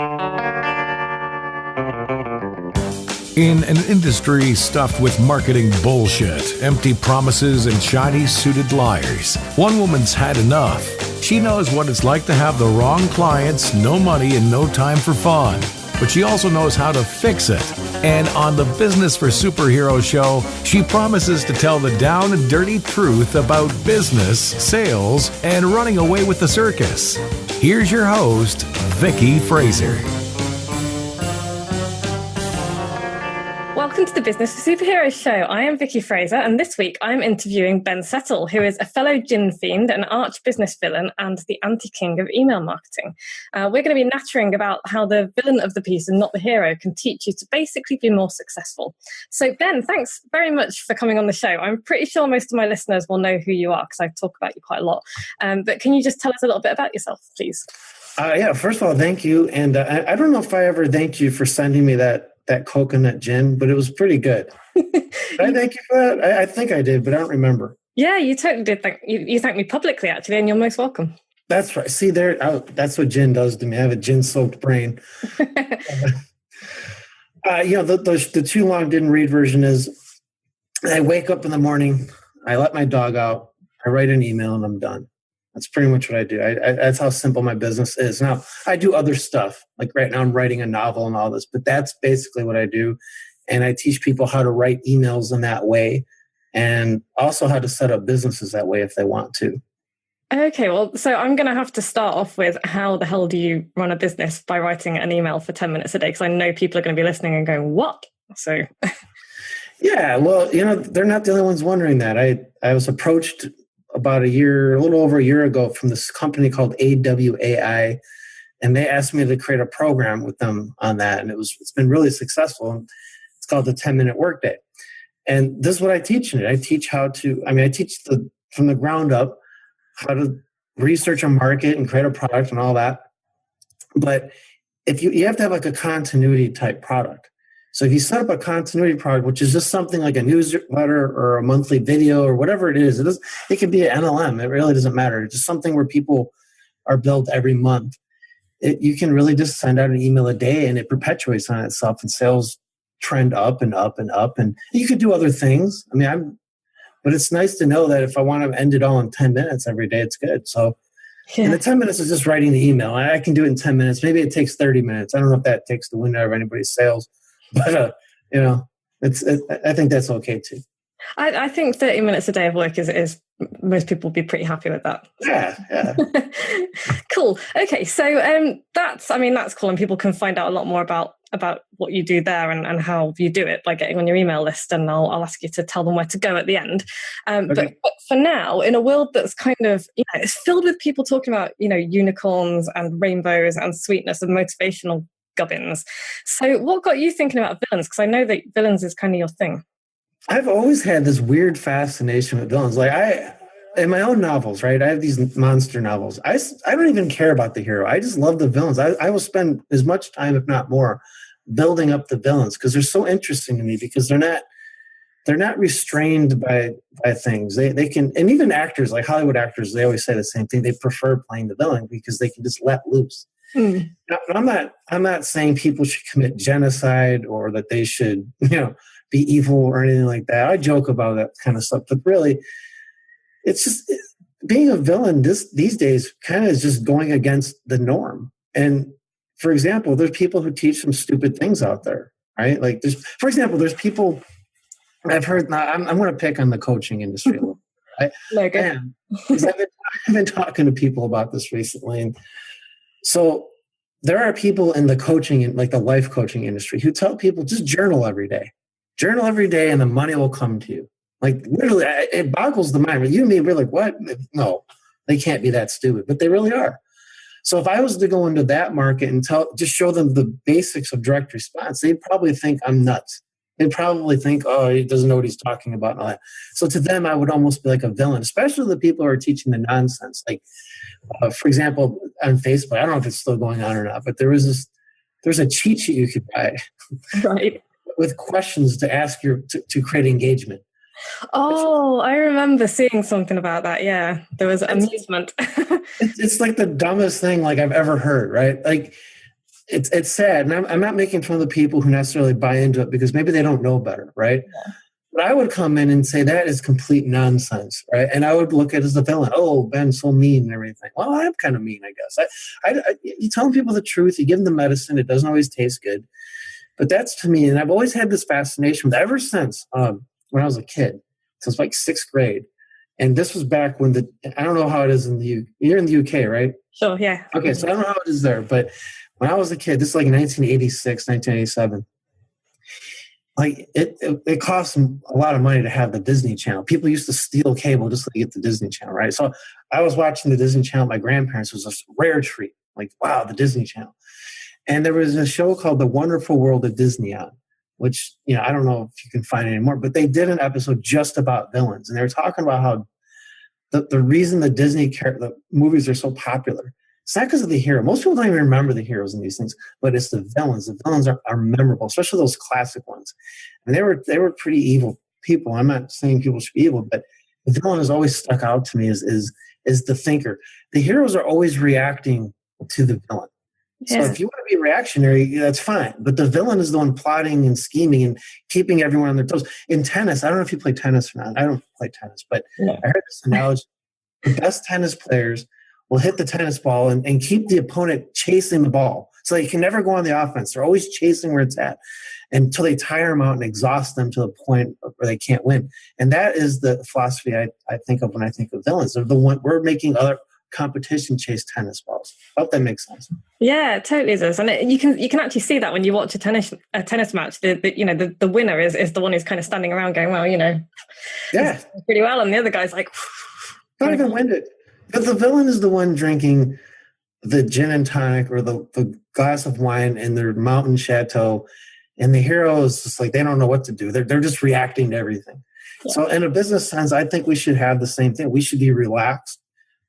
In an industry stuffed with marketing bullshit, empty promises, and shiny suited liars, one woman's had enough. She knows what it's like to have the wrong clients, no money, and no time for fun. But she also knows how to fix it. And on the Business for Superheroes show, she promises to tell the down and dirty truth about business, sales, and running away with the circus. Here's your host, Vicki Fraser. Welcome to the Business for Superheroes show. I am Vicki Fraser, and this week I'm interviewing Ben Settle, who is a fellow gin fiend, an arch business villain, and the anti-king of email marketing. We're going to be nattering about how the villain of the piece and not the hero can teach you to basically be more successful. So Ben, thanks very much for coming on the show. I'm pretty sure most of my listeners will know who you are because I talk about you quite a lot. But can you just tell us a little bit about yourself, please? Yeah, first of all, thank you. And I don't know if I ever thanked you for sending me that coconut gin, but it was pretty good. Did I thank you for that? I think I did, but I don't remember. Yeah, you totally did. You thanked me publicly, actually, and you're most welcome. That's right. See, that's what gin does to me. I have a gin-soaked brain. The too long didn't read version is I wake up in the morning, I let my dog out, I write an email, and I'm done. That's pretty much what I do. That's how simple my business is. Now, I do other stuff. Like right now, I'm writing a novel and all this, but that's basically what I do. And I teach people how to write emails in that way and also how to set up businesses that way if they want to. Okay, well, so I'm going to have to start off with how the hell do you run a business by writing an email for 10 minutes a day? Because I know people are going to be listening and going, what? So, yeah, well, they're not the only ones wondering that. I was approached about a little over a year ago from this company called AWAI, and they asked me to create a program with them on that, and it's been really successful. It's called the 10-Minute Workday, and this is what I teach in it. I teach from the ground up how to research a market and create a product and all that. But if you have to have like a continuity type product. So if you set up a continuity product, which is just something like a newsletter or a monthly video or whatever it is, it could be an NLM. It really doesn't matter. It's just something where people are billed every month. You can really just send out an email a day and it perpetuates on itself and sales trend up and up and up. And you could do other things. But it's nice to know that if I want to end it all in 10 minutes every day, it's good. So And the 10 minutes is just writing the email. I can do it in 10 minutes. Maybe it takes 30 minutes. I don't know if that takes the wind out of anybody's sails. But, I think that's okay too. I think 30 minutes a day of work is most people will be pretty happy with that. Yeah. Cool. Okay. So that's cool. And people can find out a lot more about what you do there and how you do it by getting on your email list. And I'll ask you to tell them where to go at the end. Okay. But for now, in a world that's kind of, it's filled with people talking about, unicorns and rainbows and sweetness and motivational gubbins. So what got you thinking about villains? Because I know that villains is kind of your thing. I've always had this weird fascination with villains. Like in my own novels, right? I have these monster novels. I don't even care about the hero. I just love the villains. I will spend as much time, if not more, building up the villains because they're so interesting to me because they're not restrained by things. They can, and even actors, like Hollywood actors, they always say the same thing. They prefer playing the villain because they can just let loose. Now, I'm not saying people should commit genocide or that they should, be evil or anything like that. I joke about that kind of stuff, but really, it's just being a villain these days kind of is just going against the norm. And for example, there's people who teach some stupid things out there, right? Like there's people I've heard. Now, I'm going to pick on the coaching industry a little bit. Right? Because I've been talking to people about this recently, and so there are people in the coaching, like the life coaching industry, who tell people just journal every day. Journal every day and the money will come to you. Like literally, it boggles the mind. You and me, we're like, what? No, they can't be that stupid, but they really are. So if I was to go into that market and just show them the basics of direct response, they'd probably think I'm nuts. They'd probably think, oh, he doesn't know what he's talking about and all that. So to them, I would almost be like a villain, especially the people who are teaching the nonsense. Like, for example, on Facebook, I don't know if it's still going on or not, but there's a cheat sheet you could buy. Right. With questions to ask to create engagement. Oh, I remember seeing something about that. Yeah, there was amusement. It's like the dumbest thing like I've ever heard, right? Like it's sad, and I'm not making fun of the people who necessarily buy into it because maybe they don't know better, right? Yeah. But I would come in and say that is complete nonsense, right? And I would look at it as the villain. Oh, Ben's so mean and everything. Well, I'm kind of mean, I guess. You tell people the truth, you give them the medicine. It doesn't always taste good, but that's to me. And I've always had this fascination with ever since when I was a kid, since like 6th grade. And this was back when I don't know how it is you're in the UK, right? Sure, yeah. Okay, so I don't know how it is there, but when I was a kid, this is like 1986, 1987. Like it cost a lot of money to have the Disney Channel. People used to steal cable just to get the Disney Channel, right? So I was watching the Disney Channel. My grandparents was a rare treat. Like, wow, the Disney Channel. And there was a show called The Wonderful World of Disney on, which, I don't know if you can find it anymore, but they did an episode just about villains. And they were talking about how the reason the movies are so popular, it's not because of the hero. Most people don't even remember the heroes in these things, but it's the villains. The villains are memorable, especially those classic ones. And they were pretty evil people. I'm not saying people should be evil, but the villain has always stuck out to me as the thinker. The heroes are always reacting to the villain. Yeah. So if you want to be reactionary, that's fine. But the villain is the one plotting and scheming and keeping everyone on their toes. In tennis, I don't know if you play tennis or not. I don't play tennis, but I heard this analogy. The best tennis players will hit the tennis ball and keep the opponent chasing the ball. So they can never go on the offense. They're always chasing where it's at until they tire them out and exhaust them to the point where they can't win. And that is the philosophy I think of when I think of villains. They're the one we're making other competition chase tennis balls. I hope that makes sense. Yeah, it totally does. And you can actually see that when you watch a tennis match. The winner is the one who's kind of standing around going, well, yeah, pretty well, and the other guy's like, don't even win it. But the villain is the one drinking the gin and tonic or the glass of wine in their mountain chateau, and the hero is just like they don't know what to do. They're just reacting to everything. Yeah. So in a business sense, I think we should have the same thing. We should be relaxed.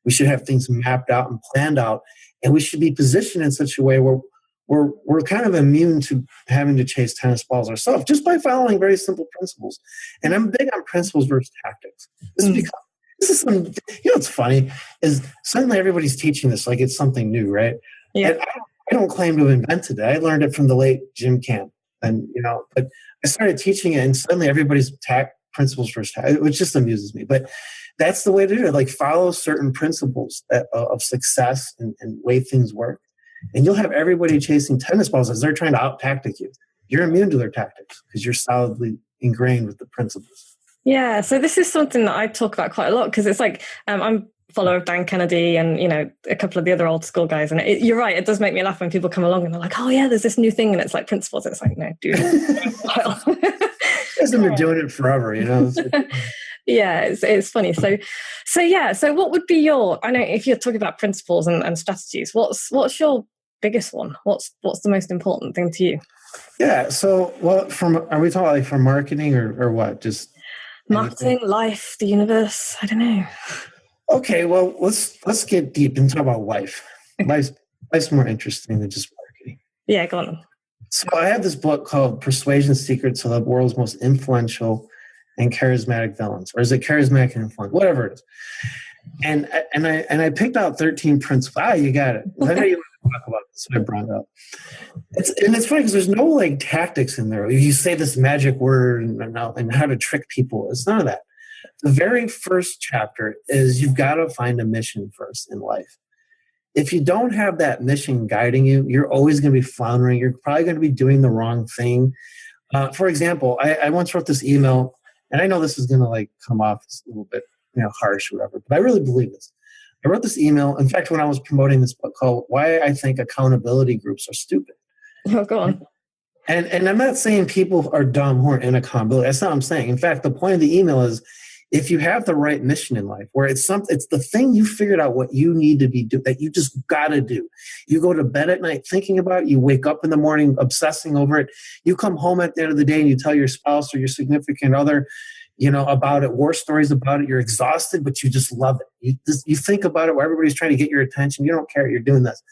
We should have things mapped out and planned out, and we should be positioned in such a way where we're kind of immune to having to chase tennis balls ourselves just by following very simple principles. And I'm big on principles versus tactics. This is some, what's funny is suddenly everybody's teaching this like it's something new, right? Yeah. And I don't claim to have invented it. I learned it from the late Jim Camp, and but I started teaching it, and suddenly everybody's principles versus tactics, which just amuses me. But that's the way to do it. Like follow certain principles of success and way things work. And you'll have everybody chasing tennis balls as they're trying to out-tactic you. You're immune to their tactics because you're solidly ingrained with the principles. Yeah, so this is something that I talk about quite a lot because it's like I'm a follower of Dan Kennedy and, a couple of the other old school guys. And you're right, it does make me laugh when people come along and they're like, oh yeah, there's this new thing and it's like principles. It's like, no, dude. Because they've been doing it forever, Yeah, it's funny. So what would be I know if you're talking about principles and strategies, what's your biggest one? What's the most important thing to you? Yeah. So, are we talking like from marketing or what? Just marketing, life, the universe. I don't know. Okay. Well, let's get deep and talk about life. Life's more interesting than just marketing. Yeah, go on. So I have this book called Persuasion Secrets of the World's Most Influential and Charismatic Villains, or is it charismatic and influential? Whatever it is. And I picked out 13 principles. You got it. I know you want to talk about this, so I brought it up. It's funny because there's no like tactics in there. You say this magic word and how to trick people. It's none of that. The very first chapter is you've got to find a mission first in life. If you don't have that mission guiding you, you're always going to be floundering. You're probably going to be doing the wrong thing. For example, I once wrote this email, and I know this is going to like come off a little bit harsh or whatever, but I really believe this. I wrote this email, in fact, when I was promoting this book called Why I Think Accountability Groups Are Stupid. Oh, go on. And I'm not saying people are dumb who are in accountability. That's not what I'm saying. In fact, the point of the email is if you have the right mission in life, where it's the thing you figured out what you need to be doing, that you just got to do. You go to bed at night thinking about it. You wake up in the morning obsessing over it. You come home at the end of the day and you tell your spouse or your significant other, about it, war stories about it. You're exhausted, but you just love it. You think about it where everybody's trying to get your attention. You don't care. You're doing this.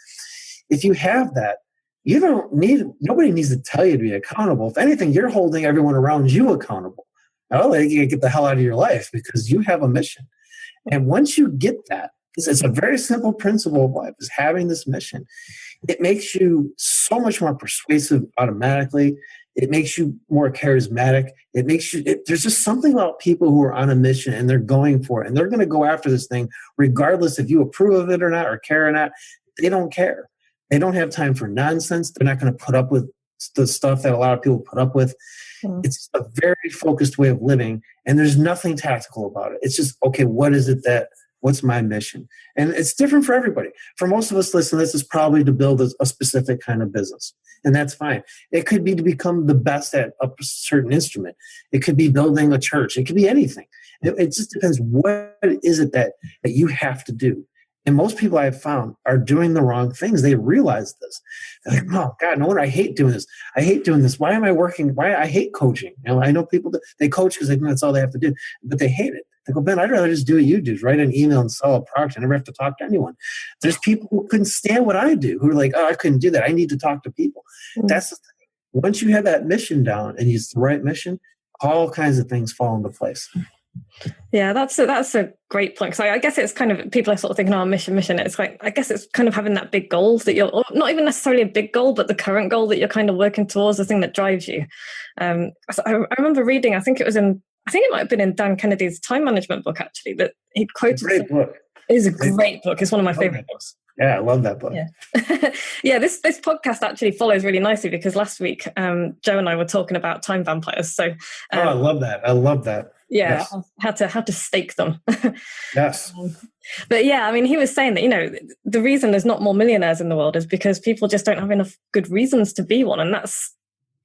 If you have that, nobody needs to tell you to be accountable. If anything, you're holding everyone around you accountable. Oh, you get the hell out of your life because you have a mission. And once you get that, it's a very simple principle of life, is having this mission. it makes you so much more persuasive automatically. It makes you more charismatic. It makes you, there's just something about people who are on a mission and they're going for it and they're going to go after this thing, regardless if you approve of it or not, or care or not. They don't care. They don't have time for nonsense. They're not going to put up with the stuff that a lot of people put up with. It's a very focused way of living, and there's nothing tactical about it. It's just, okay, what's my mission? And it's different for everybody. For most of us listening, this is probably to build a specific kind of business, and that's fine. It could be to become the best at a certain instrument. It could be building a church. It could be anything. It just depends. What is it that you have to do? And most people I have found are doing the wrong things. They realize this. They're like, oh, God, no wonder I hate doing this. I hate doing this. Why am I working? I hate coaching. I know people, they coach because they think that's all they have to do, but they hate it. They go, Ben, I'd rather just do what you do, write an email and sell a product. I never have to talk to anyone. There's people who couldn't stand what I do, who are like, oh, I couldn't do that. I need to talk to people. That's the thing. Once you have that mission down and use the right mission, all kinds of things fall into place. Yeah, that's a great point. So I guess it's kind of, people are sort of thinking, oh, mission. It's like, I guess it's kind of having that big goal that you're, or not even necessarily a big goal, but the current goal that you're kind of working towards, the thing that drives you. So I remember reading, I think it might have been in Dan Kennedy's time management book, actually, that he quoted. Great book. It is a great book. It's one of my favorite books. Yeah, I love that book. Yeah, yeah. This podcast actually follows really nicely because last week Joe and I were talking about time vampires. So I love that. I love that. Yeah, yes. How to stake them. Yes. But yeah, I mean, he was saying that, the reason there's not more millionaires in the world is because people just don't have enough good reasons to be one. And that's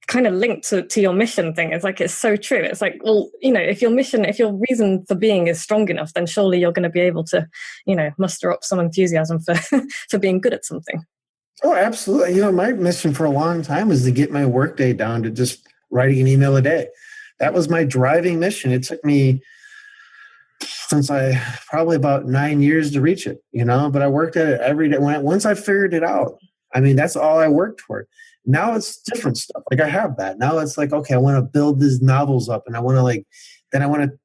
kind of linked to your mission thing. It's like, it's so true. It's like, well, if your reason for being is strong enough, then surely you're going to be able to, muster up some enthusiasm for, for being good at something. Oh, absolutely. My mission for a long time was to get my workday down to just writing an email a day. That was my driving mission. It took me since probably about 9 years to reach it, but I worked at it every day. Once I figured it out, that's all I worked toward. Now it's different stuff. Like I have that. Now it's like, okay, I want to build these novels up and I want to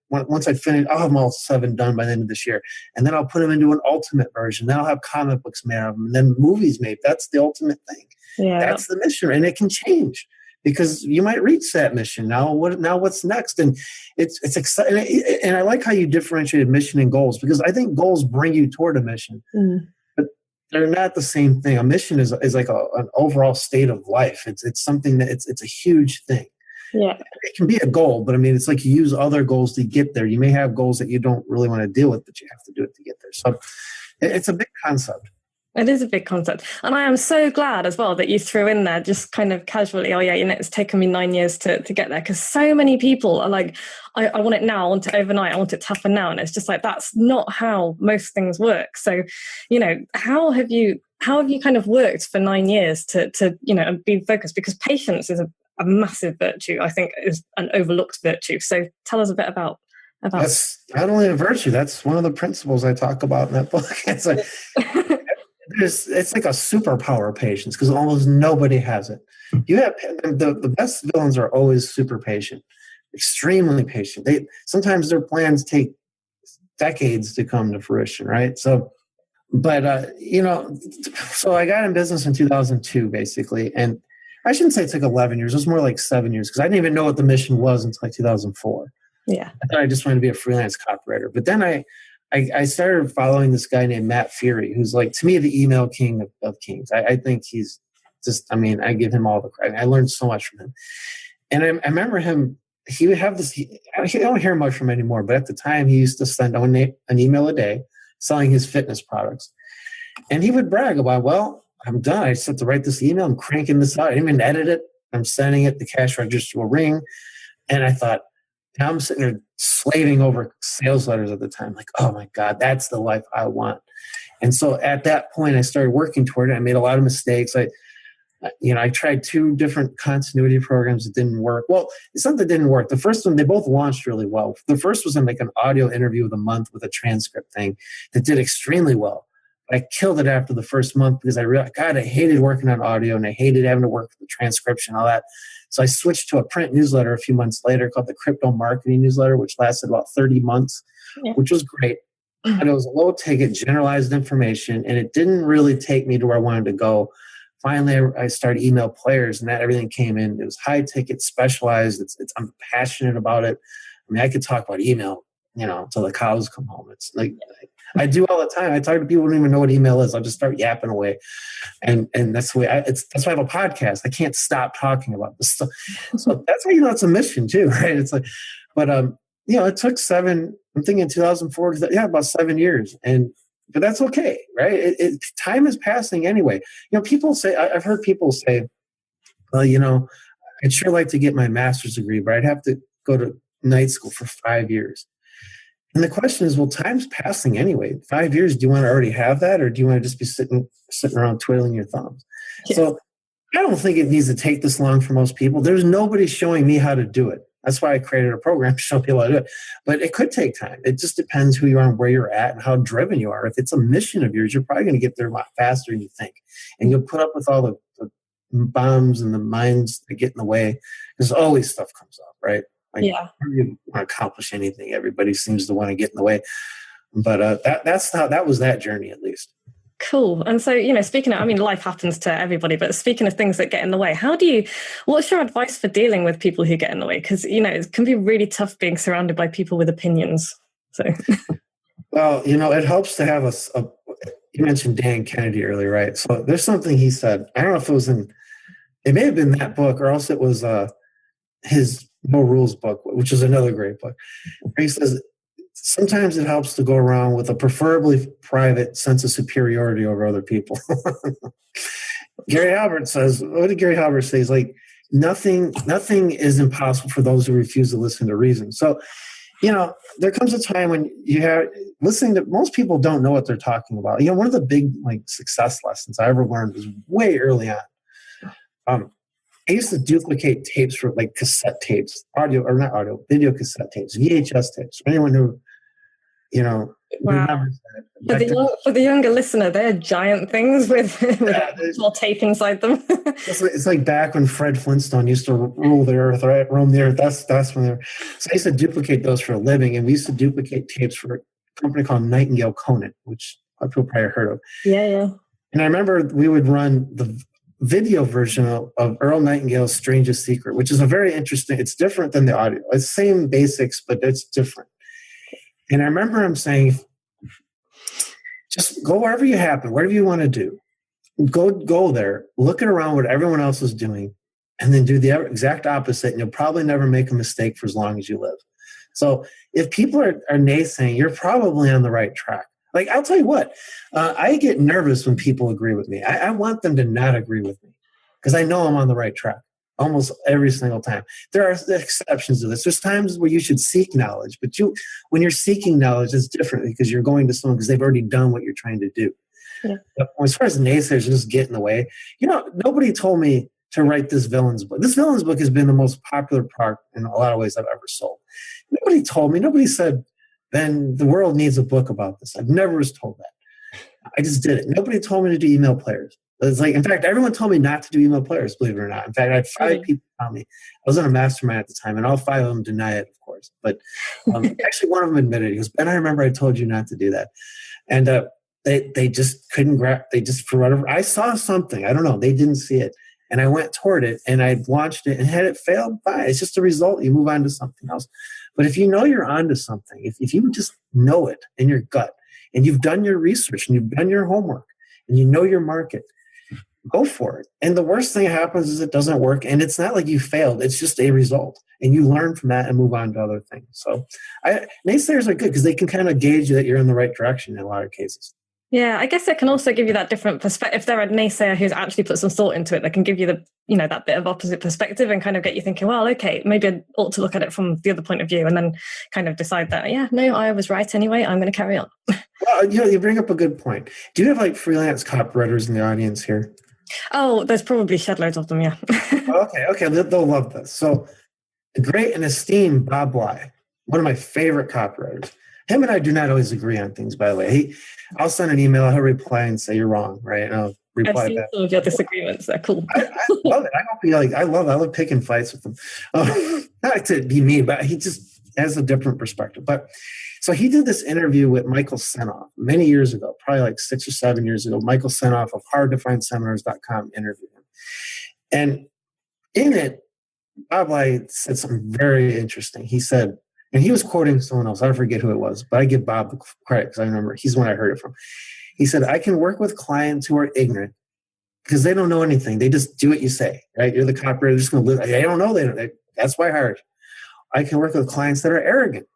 once I finish, I'll have them all 7 done by the end of this year. And then I'll put them into an ultimate version. Then I'll have comic books made of them and then movies made. That's the ultimate thing. Yeah. That's the mission. And it can change because you might reach that mission. Now what's next? And it's exciting. And I like how you differentiated mission and goals, because I think goals bring you toward a mission. But they're not the same thing. A mission is like an overall state of life. It's something that it's a huge thing. Yeah, it can be a goal, but it's like you use other goals to get there. You may have goals that you don't really want to deal with, but you have to do it to get there. So it's a big concept. It is a big concept. And I am so glad as well that you threw in there just kind of casually, oh yeah, it's taken me 9 years to get there. Because so many people are like, I want it now, I want it overnight, I want it to happen now. And it's just like, that's not how most things work. So, how have you kind of worked for 9 years to be focused? Because patience is a massive virtue, I think, is an overlooked virtue. So tell us a bit about that's not only a virtue, that's one of the principles I talk about in that book. It's like it's like a superpower, patience, because almost nobody has it. You have the best villains are always super patient, extremely patient. Sometimes their plans take decades to come to fruition, right? So so I got in business in 2002 basically, and I shouldn't say it took 11 years. It was more like 7 years because I didn't even know what the mission was until like 2004. Yeah. I thought I just wanted to be a freelance copywriter. But then I started following this guy named Matt Fury, who's like, to me, the email king of kings. I think he's just, I give him all the credit. I learned so much from him. And I remember him, he would have this, I don't hear much from him anymore, but at the time he used to send an email a day selling his fitness products. And he would brag about, well, I'm done. I just have to write this email. I'm cranking this out. I didn't even edit it. I'm sending it. The cash register will ring. And I thought, now I'm sitting there slaving over sales letters at the time. Like, oh my God, that's the life I want. And so at that point, I started working toward it. I made a lot of mistakes. I tried 2 different continuity programs that didn't work. Well, it's not that didn't work. The first one, they both launched really well. The first was in like an audio interview of the month with a transcript thing that did extremely well. I killed it after the first month because I realized, God, I hated working on audio and I hated having to work with the transcription, all that. So I switched to a print newsletter a few months later called the Crypto Marketing Newsletter, which lasted about 30 months, which was great. But it was low ticket, generalized information, and it didn't really take me to where I wanted to go. finally I started email players, and that everything came in. It was high ticket, specialized. I'm passionate about it. I mean, I could talk about email, until the cows come home. It's like I do all the time. I talk to people who don't even know what email is. I'll just start yapping away, and that's the way. That's why I have a podcast. I can't stop talking about this stuff. So that's how it's a mission too, right? It's like, but it took 7. I'm thinking 2004. About 7 years, but that's okay, right? Time is passing anyway. People say, I've heard people say, well, I'd sure like to get my master's degree, but I'd have to go to night school for 5 years. And the question is, well, time's passing anyway. 5 years, do you want to already have that, or do you want to just be sitting around twiddling your thumbs? Yes. So I don't think it needs to take this long for most people. There's nobody showing me how to do it. That's why I created a program to show people how to do it. But it could take time. It just depends who you are and where you're at and how driven you are. If it's a mission of yours, you're probably going to get there a lot faster than you think. And you'll put up with all the bombs and the mines that get in the way. There's always stuff comes up, right? You want to accomplish anything. Everybody seems to want to get in the way. But that was that journey, at least. Cool. And so, speaking of, life happens to everybody, but speaking of things that get in the way, what's your advice for dealing with people who get in the way? Because, it can be really tough being surrounded by people with opinions. So, well, it helps to have you mentioned Dan Kennedy earlier, right? So there's something he said. I don't know if it may have been that book, or else it was his No Rules book, which is another great book. He says, sometimes it helps to go around with a preferably private sense of superiority over other people. Gary Halbert says, what did Gary Halbert say? He's like, nothing is impossible for those who refuse to listen to reason. So, there comes a time when listening to, most people don't know what they're talking about. One of the big success lessons I ever learned was way early on. I used to duplicate tapes for cassette tapes, video cassette tapes, VHS tapes. For anyone who, remembers that. For the younger listener, they're giant things with more tape inside them. It's like back when Fred Flintstone used to rule the earth, right? Roam the earth. That's when they were. So I used to duplicate those for a living, and we used to duplicate tapes for a company called Nightingale Conant, which a lot of people probably heard of. Yeah. And I remember we would run the video version of Earl Nightingale's Strangest Secret, which is a very interesting, it's different than the audio. It's the same basics, but it's different. And I remember him saying, just go wherever you happen, whatever you want to do. Go there, look around what everyone else is doing, and then do the exact opposite, and you'll probably never make a mistake for as long as you live. So if people are naysaying, you're probably on the right track. I'll tell you what, I get nervous when people agree with me. I want them to not agree with me because I know I'm on the right track almost every single time. There are exceptions to this. There's times where you should seek knowledge, but when you're seeking knowledge, it's different because you're going to someone because they've already done what you're trying to do. Yeah. But as far as naysayers just get in the way, nobody told me to write this villains book. This villains book has been the most popular product in a lot of ways I've ever sold. Nobody said, then the world needs a book about this. I've never was told that. I just did it. Nobody told me to do email players. It's in fact, everyone told me not to do email players, believe it or not. In fact, I had 5 people tell me. I was in a mastermind at the time, and all 5 of them deny it, of course. But actually, one of them admitted it. He goes, Ben, I remember I told you not to do that. And they just couldn't grab, for whatever, I saw something. I don't know. They didn't see it. And I went toward it, and I launched it, and had it failed, fine. It's just a result. You move on to something else. But if you know you're onto something, if you just know it in your gut, and you've done your research, and you've done your homework, and you know your market, go for it. And the worst thing that happens is it doesn't work, and it's not like you failed. It's just a result, and you learn from that and move on to other things. So naysayers are good because they can kind of gauge that you're in the right direction in a lot of cases. Yeah, I guess it can also give you that different perspective. If they're a naysayer who's actually put some thought into it, they can give you that bit of opposite perspective and kind of get you thinking, well, okay, maybe I ought to look at it from the other point of view, and then kind of decide that, yeah, no, I was right anyway. I'm going to carry on. Well, you bring up a good point. Do you have freelance copywriters in the audience here? Oh, there's probably shed loads of them, yeah. Okay, they'll love this. So the great and esteemed Bob Bly, one of my favorite copywriters. Him and I do not always agree on things, by the way. I'll send an email, he'll reply and say, you're wrong, right? And I'll reply back. Some of your disagreements. They're cool. I love it. I love picking fights with him. Not to be mean, but he just has a different perspective. But So he did this interview with Michael Senoff many years ago, probably like 6 or 7 years ago. Michael Senoff of hardtofindseminars.com interviewed him. And in it, Bob Lai said something very interesting. He said, and he was quoting someone else. I forget who it was, but I give Bob the credit because I remember he's the one I heard it from. He said, I can work with clients who are ignorant because they don't know anything. They just do what you say, right? You're the copywriter. They're just going to live. They don't know. That's why I hired you. I can work with clients that are arrogant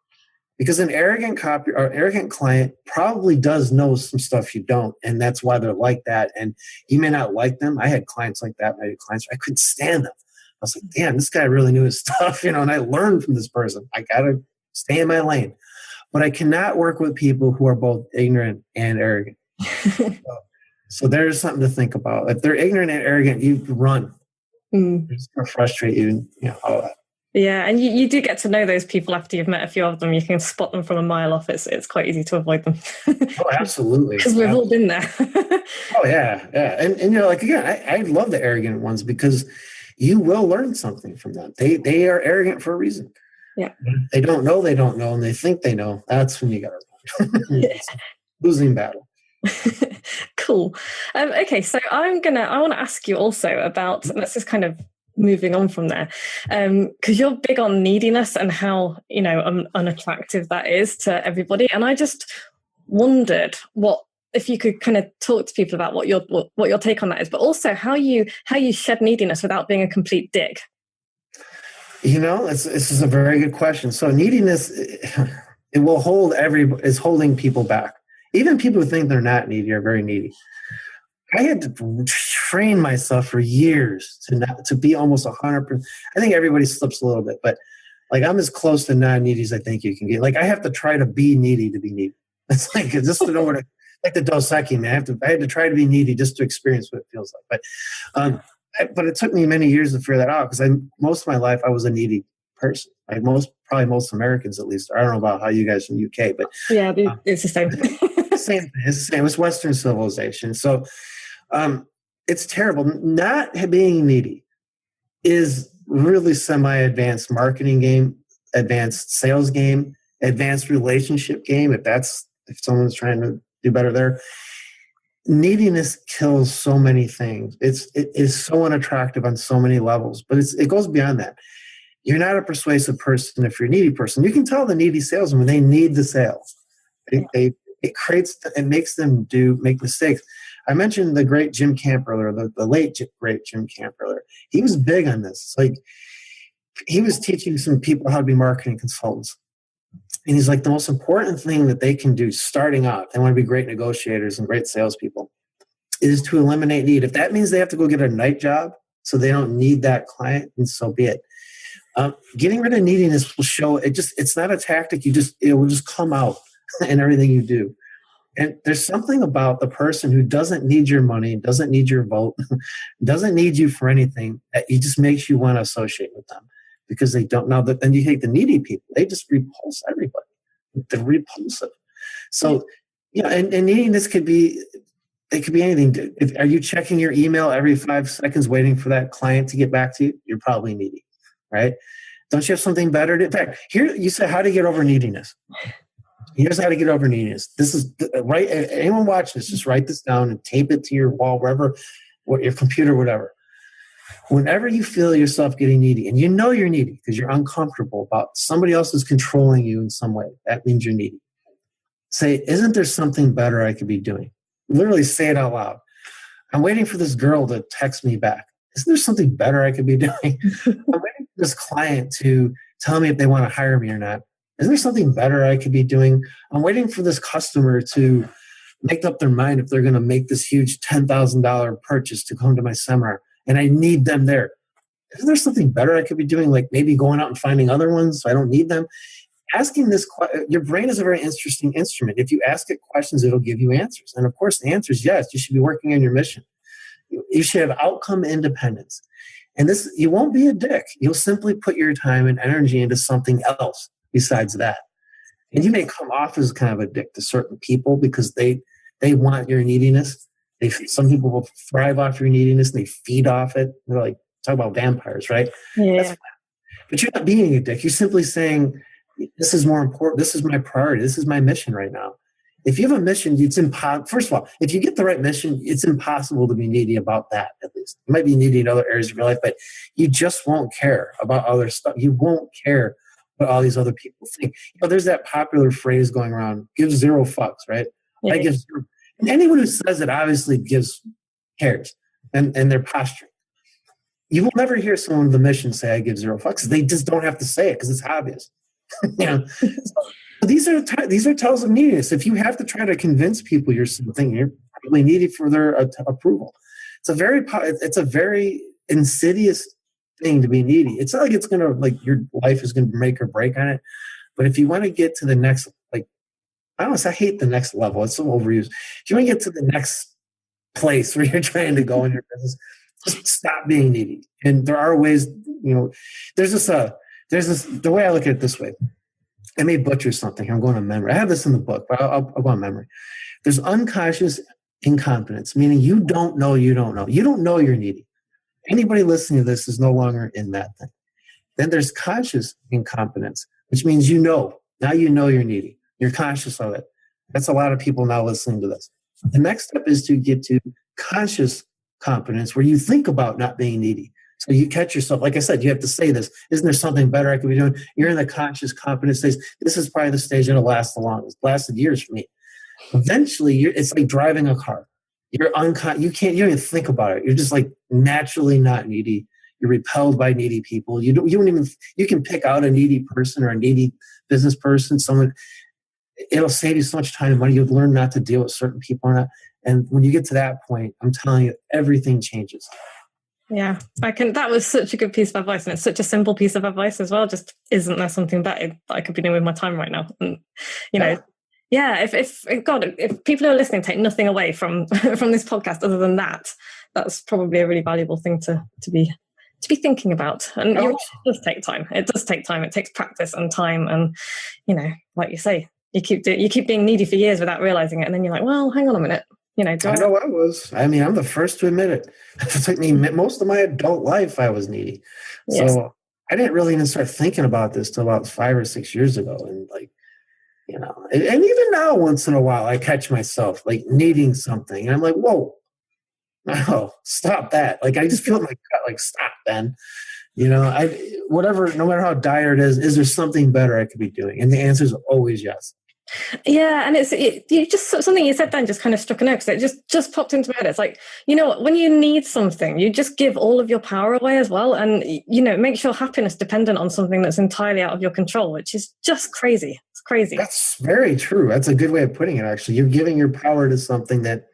because an arrogant or arrogant client probably does know some stuff you don't. And that's why they're like that. And you may not like them. I had clients like that. I had clients, I couldn't stand them. I was like, damn, this guy really knew his stuff, and I learned from this person. I got to stay in my lane. But I cannot work with people who are both ignorant and arrogant. So there's something to think about. If they're ignorant and arrogant, you run. It's going to frustrate you, all that. Yeah, and you do get to know those people after you've met a few of them. You can spot them from a mile off. It's quite easy to avoid them. Oh, absolutely. Because we've all been there. Oh, yeah. And again, I love the arrogant ones because you will learn something from them. They are arrogant for a reason. Yeah. They don't know, and they think they know. That's when you got to run. Losing battle. Cool. Okay, so I want to ask you also about, let's just kind of moving on from there, because you're big on neediness and how unattractive that is to everybody. And I just wondered if you could kind of talk to people about what your take on that is, but also how you shed neediness without being a complete dick. This is a very good question. So neediness, it will hold is holding people back. Even people who think they're not needy are very needy. I had to train myself for years to be almost 100%. I think everybody slips a little bit, but I'm as close to non-needy as I think you can get. I have to try to be needy to be needy. It's just to know what the Dos Equis, man. I had to try to be needy just to experience what it feels like. But it took me many years to figure that out because most of my life I was a needy person. Probably most Americans at least. I don't know about how you guys in the UK, but yeah, it's the same. Same thing. It's the same. It's Western civilization. So it's terrible. Not being needy is really semi-advanced marketing game, advanced sales game, advanced relationship game. If someone's trying to do better there. Neediness kills so many things. It is so unattractive on so many levels, but it goes beyond that. You're not a persuasive person if you're a needy person. You can tell the needy salesman when they need the sales. It makes them make mistakes. I mentioned the great Jim Camp earlier, the late great Jim Camp earlier. He was big on this. He was teaching some people how to be marketing consultants. And he's like, the most important thing that they can do starting out, they want to be great negotiators and great salespeople, is to eliminate need. If that means they have to go get a night job so they don't need that client, then so be it. Getting rid of neediness will show it's not a tactic. It will just come out in everything you do. And there's something about the person who doesn't need your money, doesn't need your vote, doesn't need you for anything, that it just makes you want to associate with them because they don't know that. Then you take the needy people, they just repulse everybody. They're repulsive. So, and neediness could be anything. Are you checking your email every 5 seconds waiting for that client to get back to you? You're probably needy, right? Don't you have something better in fact, here you said how to get over neediness. Here's how to get over neediness. This is right. Anyone watching this, just write this down and tape it to your wall, wherever, your computer, whatever. Whenever you feel yourself getting needy, and you're needy because you're uncomfortable about somebody else is controlling you in some way, that means you're needy. Say, isn't there something better I could be doing? Literally say it out loud. I'm waiting for this girl to text me back. Isn't there something better I could be doing? I'm waiting for this client to tell me if they want to hire me or not. Isn't there something better I could be doing? I'm waiting for this customer to make up their mind if they're going to make this huge $10,000 purchase to come to my seminar, and I need them there. Isn't there something better I could be doing, like maybe going out and finding other ones so I don't need them? Asking this, your brain is a very interesting instrument. If you ask it questions, it'll give you answers. And of course, the answer is yes, you should be working on your mission. You should have outcome independence. And this, you won't be a dick. You'll simply put your time and energy into something else besides that. And you may come off as kind of a dick to certain people because they want your neediness. Some people will thrive off your neediness and they feed off it. They're like, talk about vampires, right? Yeah. But you're not being a dick. You're simply saying, this is more important. This is my priority. This is my mission right now. If you have a mission, it's impossible. First of all, if you get the right mission, it's impossible to be needy about that, at least. You might be needy in other areas of your life, but you just won't care about other stuff. You won't care what all these other people think. There's that popular phrase going around, give zero fucks, right? Yeah. I give zero. And anyone who says it obviously cares, and they're posturing. You will never hear someone with a mission say, I give zero fucks. They just don't have to say it because it's obvious. So these are tells of neediness. If you have to try to convince people you're something, you're probably needy for their approval. It's a very insidious thing to be needy. It's not like it's going to, like, your life is going to make or break on it. But if you want to get to the next, like, I hate the next level. It's so overused. If you want to get to the next place where you're trying to go in your business, just stop being needy. And there are ways, there's this, the way I look at it this way. I may butcher something. I'm going on memory. I have this in the book, but I'll go on memory. There's unconscious incompetence, meaning you don't know you don't know. You don't know you're needy. Anybody listening to this is no longer in that thing. Then there's conscious incompetence, which means now you know you're needy. You're conscious of it. That's a lot of people now listening to this. The next step is to get to conscious competence, where you think about not being needy. So you catch yourself. Like I said, you have to say this. Isn't there something better I could be doing? You're in the conscious competence stage. This is probably the stage that'll last the longest. It lasted years for me. Eventually, it's like driving a car. You don't even think about it. You're just like naturally not needy. You're repelled by needy people. You can pick out a needy person or a needy business person. It'll save you so much time and money. You'll learn not to deal with certain people or not. And when you get to that point, I'm telling you, everything changes. Yeah, that was such a good piece of advice, and it's such a simple piece of advice as well. Just, isn't there something better that I could be doing with my time right now? And if people who are listening take nothing away from this podcast other than that, that's probably a really valuable thing to be thinking about. And it does take time. It does take time. It takes practice and time, and like you say, you keep being needy for years without realizing it, and then you're like, well, hang on a minute. I know I was. I mean, I'm the first to admit it. It took me most of my adult life, I was needy. Yes. So I didn't really even start thinking about this till about 5 or 6 years ago. And and even now, once in a while, I catch myself like needing something. And I'm like, whoa, no, stop that. Like, I just feel my gut, like, stop, Ben. Whatever, no matter how dire it is there something better I could be doing? And the answer is always yes. Yeah, and you just, something you said then just kind of struck a note, because it just popped into my head. It's like, when you need something, you just give all of your power away as well, and it makes your happiness dependent on something that's entirely out of your control, which is just crazy. It's crazy. That's very true. That's a good way of putting it. Actually, you're giving your power to something that.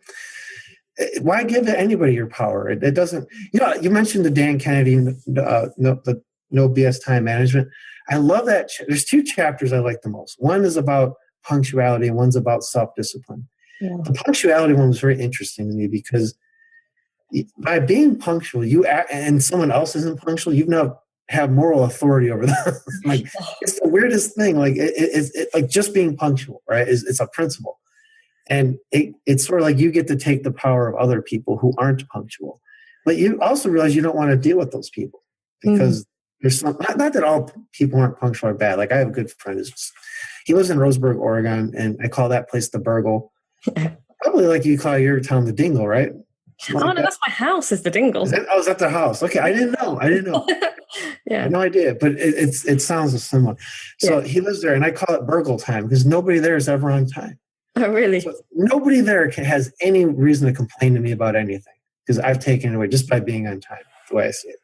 Why give anybody your power? It doesn't. You mentioned the Dan Kennedy, the No BS Time Management. I love that. There's 2 chapters I like the most. One is about punctuality, and one's about self-discipline. Yeah. The punctuality one was very interesting to me because by being punctual, and someone else isn't punctual, you now have moral authority over them. Like, it's the weirdest thing. Like, it's like just being punctual, right? It's a principle. And it's sort of like you get to take the power of other people who aren't punctual. But you also realize you don't want to deal with those people because there's not that all people who aren't punctual are bad. Like, I have a good friend he lives in Roseburg, Oregon, and I call that place the Burgle. Probably like you call your town the Dingle, right? That's my house, is the Dingle. Is that the house? Okay, I didn't know. Yeah, I had no idea, but it sounds similar. So he lives there, and I call it Burgle time because nobody there is ever on time. Oh, really? So nobody there has any reason to complain to me about anything because I've taken it away just by being on time, the way I see it.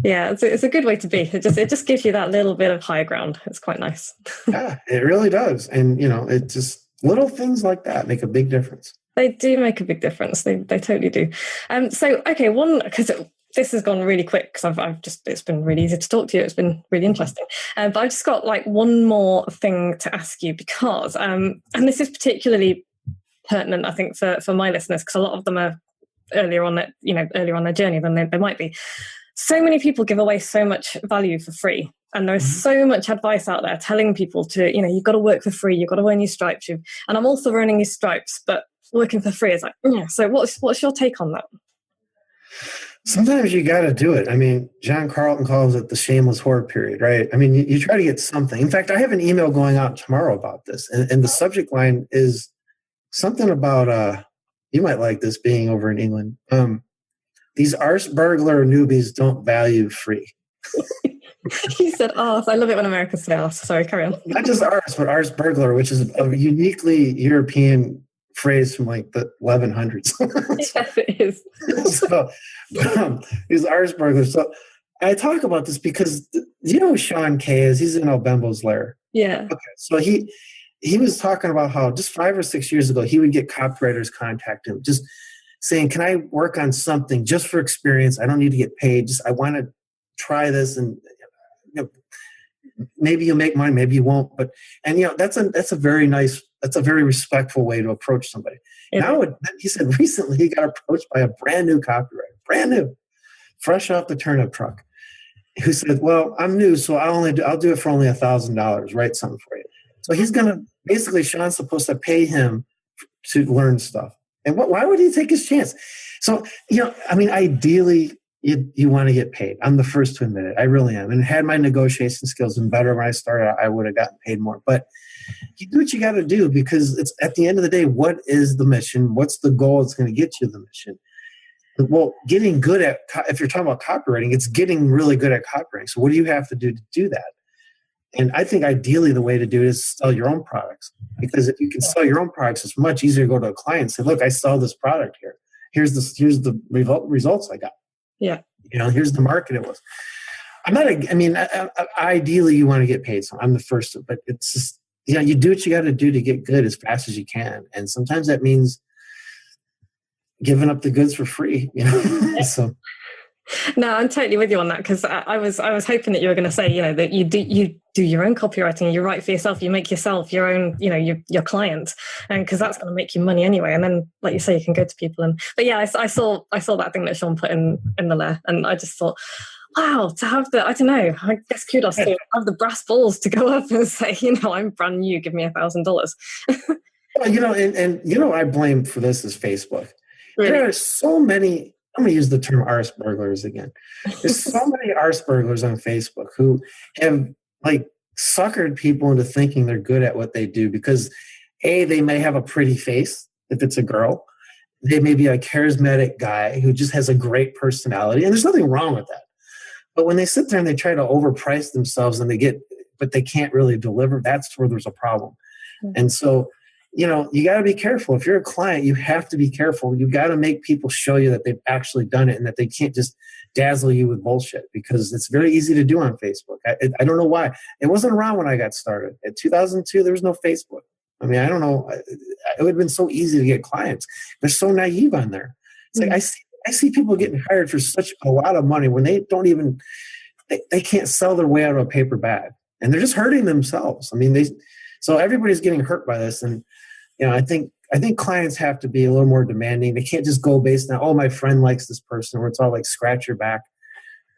Yeah, it's a good way to be. It just gives you that little bit of high ground. It's quite nice. Yeah, it really does. And, it just little things like that make a big difference. They do make a big difference. They totally do. So, okay, because this has gone really quick because it's been really easy to talk to you. It's been really interesting. But I've just got like one more thing to ask you because, and this is particularly pertinent, I think, for my listeners, because a lot of them are earlier on their journey than they might be. So many people give away so much value for free. And there's so much advice out there telling people to, you've got to work for free. You've got to earn your stripes. And I'm all for earning your stripes, but working for free is like, so what's your take on that? Sometimes you got to do it. I mean, John Carlton calls it the shameless whore period, right? I mean, you try to get something. In fact, I have an email going out tomorrow about this, and the subject line is something about, you might like this being over in England. These arse burglar newbies don't value free. You said arse. I love it when Americans say arse. Sorry, carry on. Not just arse, but arse burglar, which is a uniquely European phrase from like the 1100s. Yes, it is. So these arse burglars. So I talk about this because you know who Sean Kay is? He's in El Bembo's lair. Yeah. Okay. So he was talking about how just 5 or 6 years ago he would get copywriters contact him, just saying, "Can I work on something just for experience? I don't need to get paid. Just I want to try this, and you know, maybe you'll make money, maybe you won't." But that's a very nice, that's a very respectful way to approach somebody. Yeah. Now he said recently he got approached by a brand new copywriter, brand new, fresh off the turnip truck, who said, "Well, I'm new, so I'll do it for only $1,000. Write something for you." So he's gonna basically, Sean's supposed to pay him to learn stuff. And why would he take his chance? So I mean, ideally, you want to get paid. I'm the first to admit it. I really am. And had my negotiation skills been better when I started, I would have gotten paid more. But you do what you got to do, because it's at the end of the day, what is the mission? What's the goal that's going to get you the mission? Well, getting good at, if you're talking about copywriting, it's getting really good at copywriting. So what do you have to do that? And I think ideally the way to do it is sell your own products. Because if you can sell your own products, it's much easier to go to a client and say, "Look, I sell this product here. Here's the results I got. Yeah. Here's the market it was." Ideally you want to get paid. So I'm the first, but it's just, you do what you got to do to get good as fast as you can. And sometimes that means giving up the goods for free, So. No, I'm totally with you on that, because I was hoping that you were going to say, that you do your own copywriting, you write for yourself, you make yourself your own, your client, and because that's going to make you money anyway. And then, like you say, you can go to people. But yeah, I saw that thing that Sean put in the lair, and I just thought, wow, to have I don't know, I guess kudos to have the brass balls to go up and say, I'm brand new, give me $1,000. I blame for this is Facebook. Really? There are so many. I'm going to use the term arse burglars again. There's so many arse burglars on Facebook who have suckered people into thinking they're good at what they do because they may have a pretty face if it's a girl. They may be a charismatic guy who just has a great personality, and there's nothing wrong with that. But when they sit there and they try to overprice themselves and but they can't really deliver, that's where there's a problem. Mm-hmm. And so, you got to be careful. If you're a client, you have to be careful. You got to make people show you that they've actually done it and that they can't just dazzle you with bullshit, because it's very easy to do on Facebook. I don't know why. It wasn't around when I got started. In 2002, there was no Facebook. I mean, I don't know. It would have been so easy to get clients. They're so naive on there. It's like I see people getting hired for such a lot of money when they don't even, they can't sell their way out of a paper bag, and they're just hurting themselves. I mean, so everybody's getting hurt by this. And, I think clients have to be a little more demanding. They can't just go based on, my friend likes this person, or it's all like scratch your back.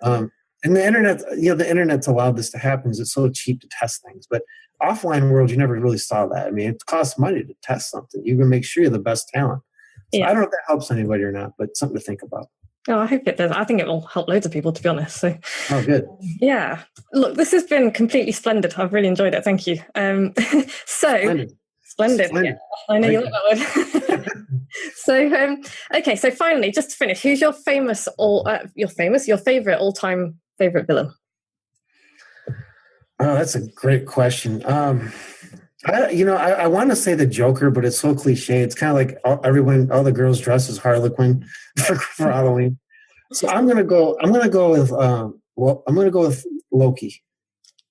And the internet, the internet's allowed this to happen because it's so cheap to test things. But offline world, you never really saw that. I mean, it costs money to test something. You can make sure you're the best talent. So yeah. I don't know if that helps anybody or not, but something to think about. Oh, I hope it does. I think it will help loads of people, to be honest. So, good. Yeah. Look, this has been completely splendid. I've really enjoyed it. Thank you. Splendid. Yeah, I know you like that word. So, okay. So finally, just to finish, who's your favorite all-time favorite villain? Oh, that's a great question. I want to say the Joker, but it's so cliche. It's kind of like all the girls dress as Harlequin for Halloween. So I'm gonna go with Loki.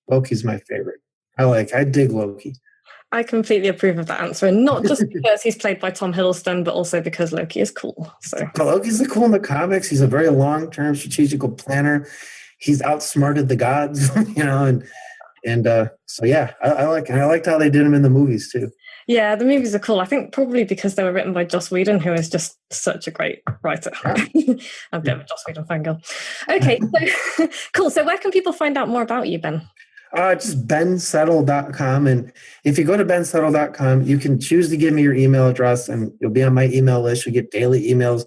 Loki's my favorite. I dig Loki. I completely approve of that answer, and not just because he's played by Tom Hiddleston, but also because Loki is cool. So Loki's cool in the comics. He's a very long-term strategical planner. He's outsmarted the gods, So yeah, I liked how they did him in the movies too. Yeah, the movies are cool. I think probably because they were written by Joss Whedon, who is just such a great writer. Yeah. I'm a bit of a Joss Whedon fangirl. Okay, so cool. So where can people find out more about you, Ben? Just bensettle.com. And if you go to bensettle.com, you can choose to give me your email address and you'll be on my email list. You get daily emails.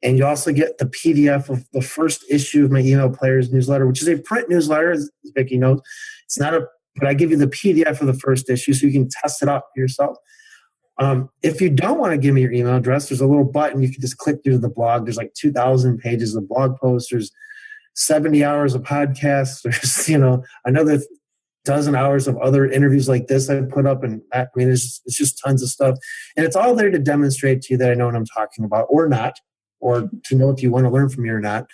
And you also get the PDF of the first issue of my Email Players newsletter, which is a print newsletter, as Vicki knows. It's not but I give you the PDF of the first issue so you can test it out yourself. If you don't want to give me your email address, there's a little button. You can just click through the blog. There's like 2,000 pages of blog posts. There's 70 hours of podcasts. There's, another dozen hours of other interviews like this I put up. And it's just tons of stuff. And it's all there to demonstrate to you that I know what I'm talking about or not, or to know if you want to learn from me or not.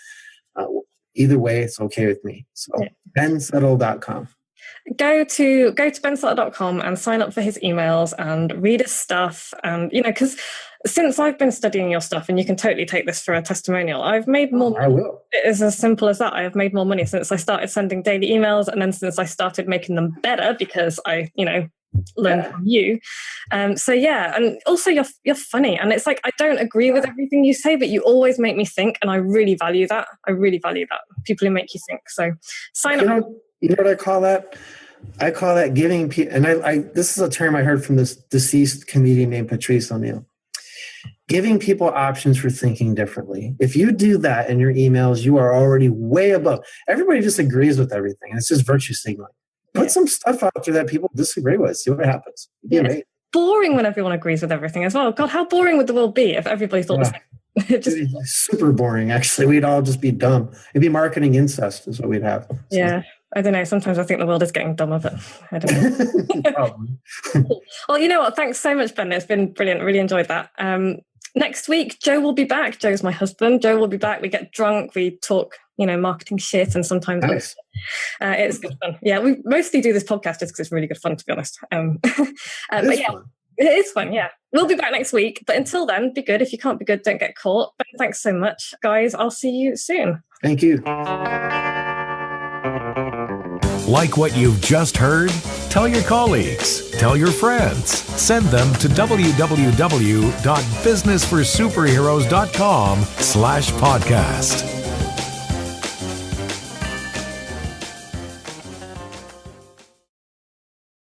Either way, it's okay with me. So bensettle.com. Go to bensettle.com and sign up for his emails and read his stuff. And, because since I've been studying your stuff, and you can totally take this for a testimonial, I've made more money. I will. It is as simple as that. I have made more money since I started sending daily emails, and then since I started making them better because I, learned from you. And also you're funny. And it's like, I don't agree with everything you say, but you always make me think, and I really value that. People who make you think. So sign up. You know what I call that? I call that giving people, and I this is a term I heard from this deceased comedian named Patrice O'Neill. Giving people options for thinking differently. If you do that in your emails, you are already way above. Everybody just agrees with everything, and it's just virtue signaling. Put some stuff out there that people disagree with. See what happens. It's boring when everyone agrees with everything as well. God, how boring would the world be if everybody thought the same? It'd be super boring, actually. We'd all just be dumb. It'd be marketing incest is what we'd have. So. Yeah. I don't know. Sometimes I think the world is getting dumber, but I don't know. Well, you know what? Thanks so much, Ben. It's been brilliant. Really enjoyed that. Next week, Joe will be back. Joe's my husband. Joe will be back. We get drunk. We talk, marketing shit, and sometimes nice. It's good fun. Yeah, we mostly do this podcast just because it's really good fun, to be honest. But yeah, fun. It is fun. Yeah, we'll be back next week. But until then, be good. If you can't be good, don't get caught. But thanks so much, guys. I'll see you soon. Thank you. Like what you've just heard? Tell your colleagues, tell your friends, send them to www.businessforsuperheroes.com/podcast.